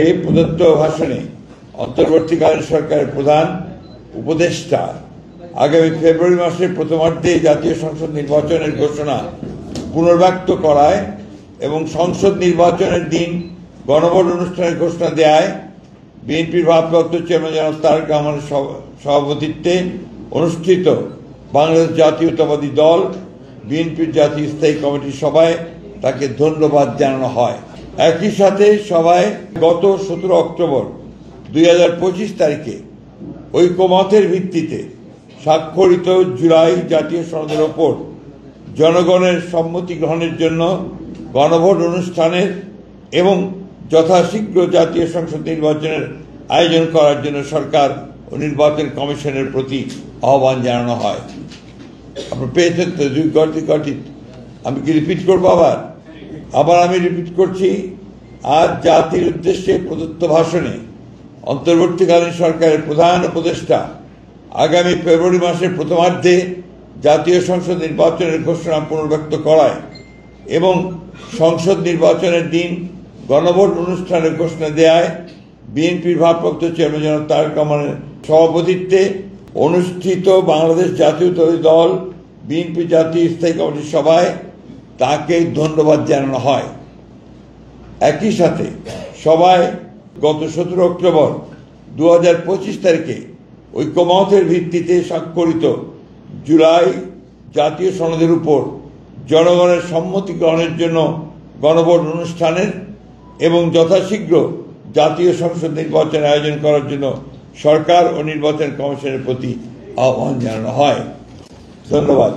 এই প্রদত্ত ভাষণে অন্তর্বর্তীকালীন সরকারের প্রধান উপদেষ্টা আগামী ফেব্রুয়ারি মাসের প্রথমার্ধে জাতীয় সংসদ নির্বাচনের ঘোষণা পুনর্ব্যক্ত করায় এবং সংসদ নির্বাচনের দিন গণভোট অনুষ্ঠানের ঘোষণা দেয় বিএনপির ভারপ্রাপ্ত চেয়ারম্যান জনাব তারেক রহমানের সভাপতিত্বে অনুষ্ঠিত বাংলাদেশ জাতীয়তাবাদী দল বিএনপির জাতীয় স্থায়ী কমিটির সভায় তাকে ধন্যবাদ জানানো হয়। একই সাথে সভায় গত 17 অক্টোবর 2025 তারিখে ঐকমত্যের ভিত্তিতে স্বাক্ষরিত জুলাই জাতীয় সনদের ওপর জনগণের সম্মতি গ্রহণের জন্য গণভোট অনুষ্ঠানের এবং যথাশীঘ্র জাতীয় সংসদ নির্বাচনের আয়োজন করার জন্য সরকার ও নির্বাচন কমিশনের প্রতি আহ্বান জানানো হয়। আপনারা পেয়েছেন তো গঠিত। আমি কি রিপিট করবো? আবার আমি রিপিট করছি। আজ জাতির উদ্দেশ্যে প্রদত্ত ভাষণে অন্তর্বর্তীকালীন সরকারের প্রধান উপদেষ্টা আগামী ফেব্রুয়ারি মাসের প্রথমার্ধে জাতীয় সংসদ নির্বাচনের ঘোষণা পুনর্ব্যক্ত করায় এবং সংসদ নির্বাচনের দিন গণভোট অনুষ্ঠানের ঘোষণা দেয় বিএনপির ভারপ্রাপ্ত চেয়ারম্যান জনাব তারেক রহমানের সভাপতিত্বে অনুষ্ঠিত বাংলাদেশ জাতীয়তাবাদী দল বিএনপি জাতীয় স্থায়ী কমিটির সভায় তাকে ধন্যবাদ জানানো হয়। একই সাথে সভায় গত 17 অক্টোবর 2025 তারিখে ঐকমত্যের ভিত্তিতে স্বাক্ষরিত জুলাই জাতীয় সনদের উপর জনগণের সম্মতি গ্রহণের জন্য গণভোট অনুষ্ঠানের এবং যথাশীঘ্র জাতীয় সংসদ নির্বাচনের আয়োজন করার জন্য সরকার ও নির্বাচন কমিশনের প্রতি আহ্বান জানানো হয়। ধন্যবাদ।